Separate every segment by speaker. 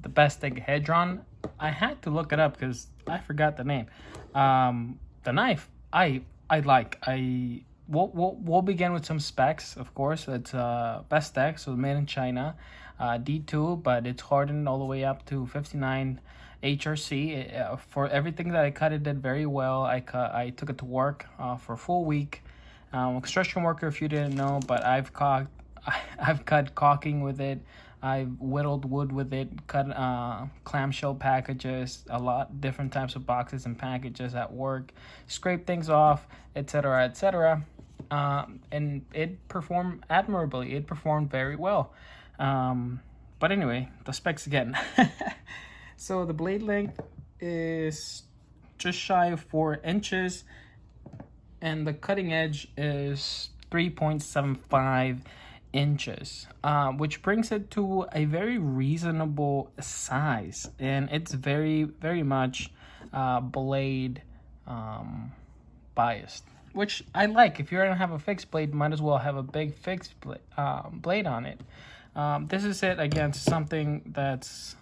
Speaker 1: the Bestech Hedron. I had to look it up because I forgot the name. The knife I like. We'll begin with some specs. Of course, it's Bestech, so made in China, D2, but it's hardened all the way up to 59 HRC. For everything that I cut, it did very well. I took it to work for a full week. Construction worker, if you didn't know, but I've cut caulking with it. I've whittled wood with it, cut clamshell packages, a lot different types of boxes and packages at work, scrape things off, etc., etc. And it performed admirably. It performed very well. But anyway, the specs again. So the blade length is just shy of 4 inches, and the cutting edge is 3.75 inches, which brings it to a very reasonable size, and it's very, very much blade biased, which I like. If you're gonna have a fixed blade, might as well have a big fixed blade on it. This is it against something that's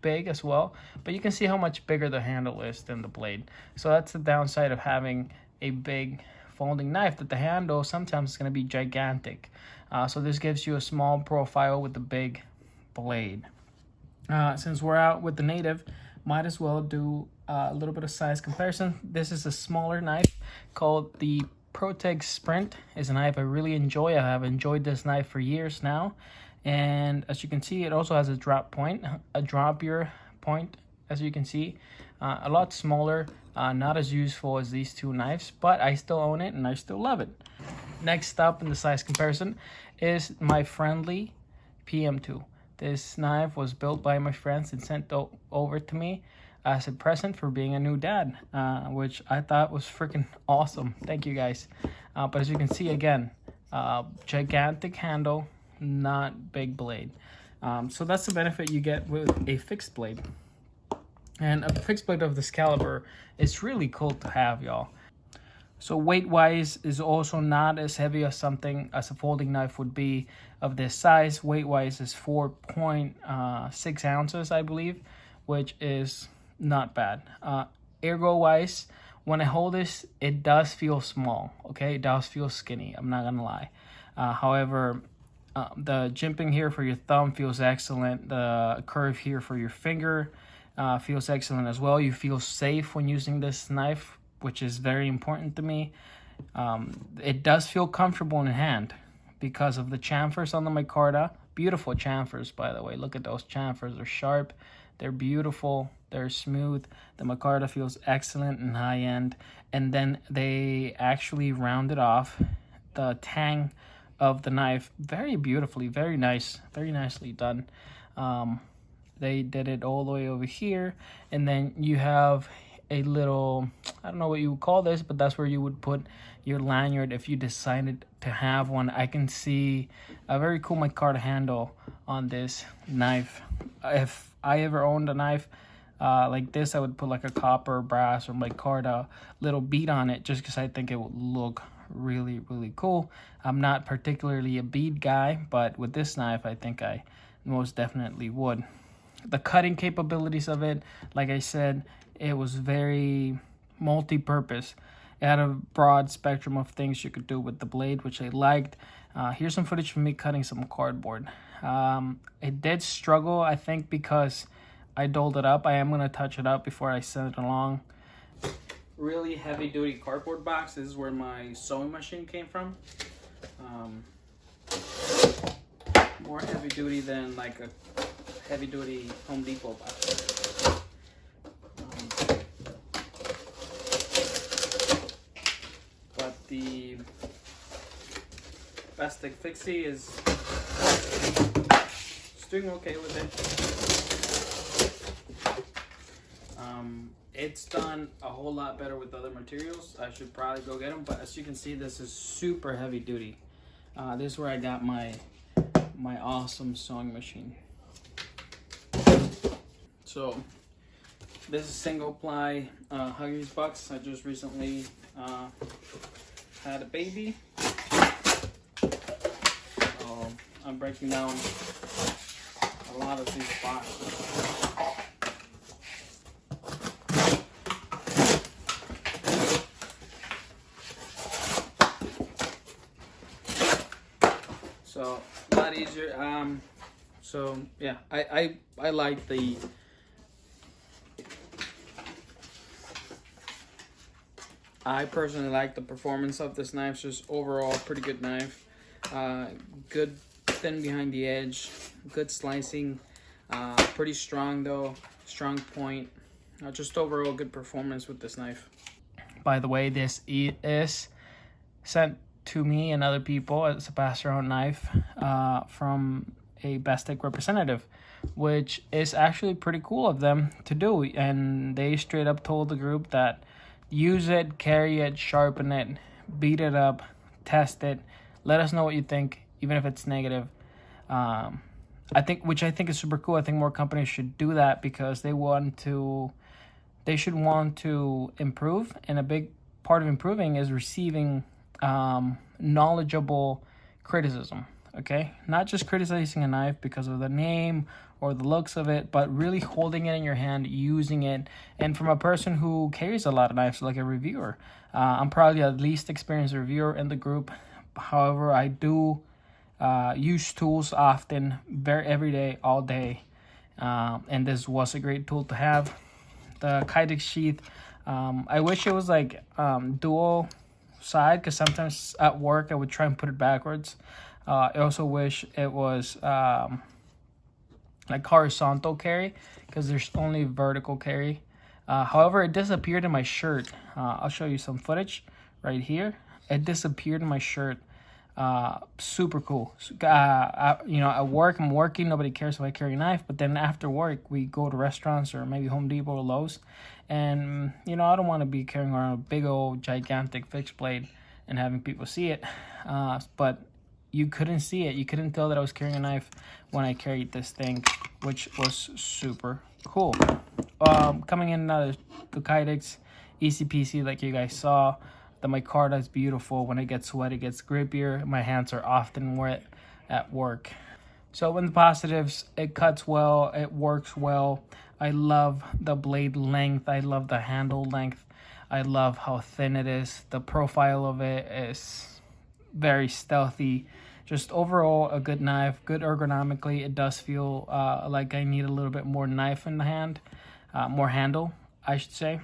Speaker 1: big as well, but you can see how much bigger the handle is than the blade. So that's the downside of having a big folding knife, that the handle sometimes is going to be gigantic. So this gives you a small profile with the big blade. Since we're out with the native, might as well do a little bit of size comparison. This is a smaller knife called the Proteg Sprint. It's a knife I really enjoy. I have enjoyed this knife for years now. And as you can see, it also has a drop point, a droppier point, as you can see. A lot smaller, not as useful as these two knives, but I still own it and I still love it. Next up in the size comparison is my Friendly PM2. This knife was built by my friends and sent over to me as a present for being a new dad, which I thought was freaking awesome. Thank you guys. But as you can see again, gigantic handle, not big blade. So that's the benefit you get with a fixed blade. And a fixed blade of this caliber is really cool to have, y'all. So weight-wise is also not as heavy as something as a folding knife would be of this size. Weight-wise is 4.6 ounces, I believe, which is not bad. Ergo-wise, when I hold this, it does feel small, okay? It does feel skinny, I'm not gonna lie. However, the jimping here for your thumb feels excellent. The curve here for your finger feels excellent as well. You feel safe when using this knife, which is very important to me. It does feel comfortable in hand because of the chamfers on the micarta. Beautiful chamfers, by the way. Look at those chamfers. They're sharp, they're beautiful, they're smooth. The micarta feels excellent and high end. And then they actually rounded off the tang of the knife very beautifully, very nice, very nicely done. They did it all the way over here, and then you have a little, I don't know what you would call this, but that's where you would put your lanyard if you decided to have one. I can see a very cool micarta handle on this knife. If I ever owned a knife like this, I would put like a copper, brass, or micarta little bead on it, just because I think it would look really, really cool. I'm not particularly a bead guy, but with this knife, I think I most definitely would. The cutting capabilities of it, like I said, it was very multi-purpose. It had a broad spectrum of things you could do with the blade, which I liked. Here's some footage from me cutting some cardboard. It did struggle, I think, because I doled it up. I am going to touch it up before I send it along. Really heavy-duty cardboard box. This is where my sewing machine came from. More heavy-duty than like a heavy-duty Home Depot box. But the Bestech Fixie is doing okay with it. It's done a whole lot better with other materials. I should probably go get them, but as you can see, this is super heavy-duty. This is where I got my awesome sewing machine. So this is single ply Huggies box. I just recently had a baby. So I'm breaking down a lot of these boxes. So a lot easier. So yeah, I like the. I personally like the performance of this knife. Just overall, pretty good knife. Good thin behind the edge. Good slicing. Pretty strong though. Strong point. Just overall good performance with this knife. By the way, this is sent to me and other people as a pass-around knife from a Bestech representative, which is actually pretty cool of them to do. And they straight up told the group that use it, carry it, sharpen it, beat it up, test it, let us know what you think, even if it's negative. Which I think is super cool. I think more companies should do that because they should want to improve, and a big part of improving is receiving knowledgeable criticism. Okay, not just criticizing a knife because of the name or the looks of it, but really holding it in your hand, using it. And from a person who carries a lot of knives, like a reviewer, I'm probably the least experienced reviewer in the group. However, I do use tools often, every day, all day, and this was a great tool to have. The Kydex sheath, I wish it was like dual side, because sometimes at work I would try and put it backwards. I also wish it was like horizontal carry, because there's only vertical carry. However, it disappeared in my shirt. I'll show you some footage right here. It disappeared in my shirt. Super cool. At work I'm working, nobody cares if I carry a knife, but then after work we go to restaurants or maybe Home Depot or Lowe's, and I don't want to be carrying around a big old gigantic fixed blade and having people see it. But you couldn't see it, you couldn't tell that I was carrying a knife when I carried this thing, which was super cool. Coming in the Kydex, easy peasy, like you guys saw. The micarta is beautiful. When it gets wet, it gets grippier. My hands are often wet at work. So in the positives, it cuts well, it works well. I love the blade length. I love the handle length. I love how thin it is. The profile of it is very stealthy. Just overall a good knife, good ergonomically. It does feel like I need a little bit more knife in the hand, more handle, I should say.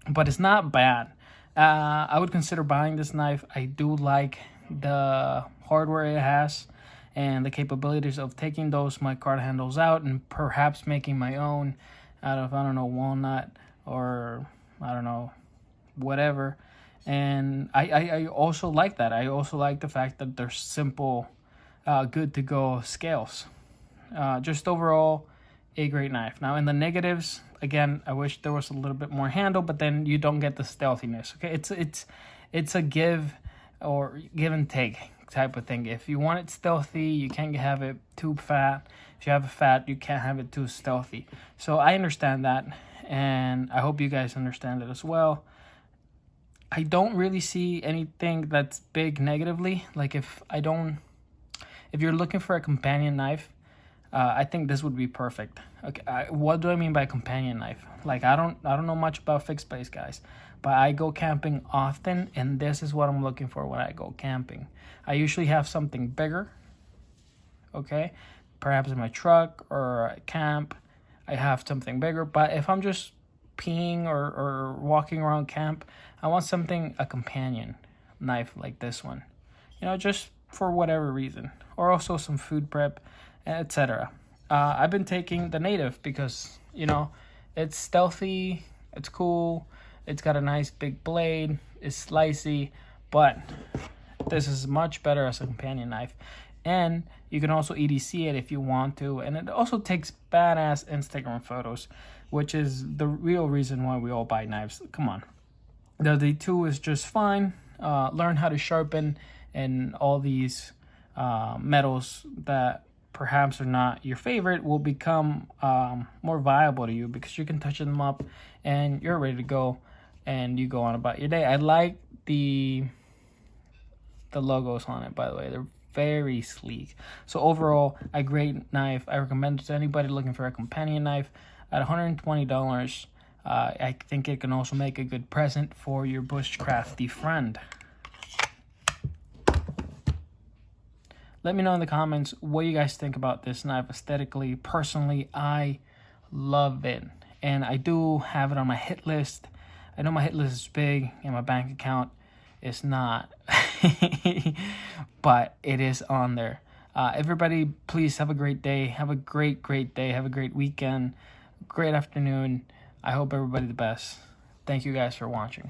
Speaker 1: But it's not bad. I would consider buying this knife. I do like the hardware it has and the capabilities of taking those micarta handles out and perhaps making my own out of, I don't know, walnut or, I don't know, whatever. And I also like that. I also like the fact that they're simple, good to go scales. Just overall, a great knife. Now in the negatives, again, I wish there was a little bit more handle, but then you don't get the stealthiness. Okay, it's a give and take type of thing. If you want it stealthy, you can't have it too fat. If you have it fat, you can't have it too stealthy. So I understand that, and I hope you guys understand it as well. I don't really see anything that's big negatively. Like if you're looking for a companion knife, I think this would be perfect. Okay, what do I mean by companion knife? Like I don't know much about fixed blades, guys, but I go camping often, and this is what I'm looking for when I go camping. I usually have something bigger, okay, perhaps in my truck or at camp. I have something bigger, but if I'm just peeing or walking around camp, I want a companion knife like this one, just for whatever reason, or also some food prep, etc. I've been taking the Native because it's stealthy, it's cool, it's got a nice big blade, it's slicey, but this is much better as a companion knife. And you can also EDC it if you want to, and it also takes badass Instagram photos, which is the real reason why we all buy knives. Come on, the D2 is just fine. Learn how to sharpen and all these metals that perhaps are not your favorite will become more viable to you because you can touch them up and you're ready to go and you go on about your day. I like the logos on it, by the way. They're very sleek. So overall, a great knife. I recommend it to anybody looking for a companion knife. At $120, I think it can also make a good present for your bushcrafty friend. Let me know in the comments what you guys think about this knife aesthetically. Personally, I love it, and I do have it on my hit list. I know my hit list is big and my bank account is not, but it is on there. Everybody, please have a great day. Have a great day. Have a great weekend. Great afternoon. I hope everybody the best. Thank you guys for watching.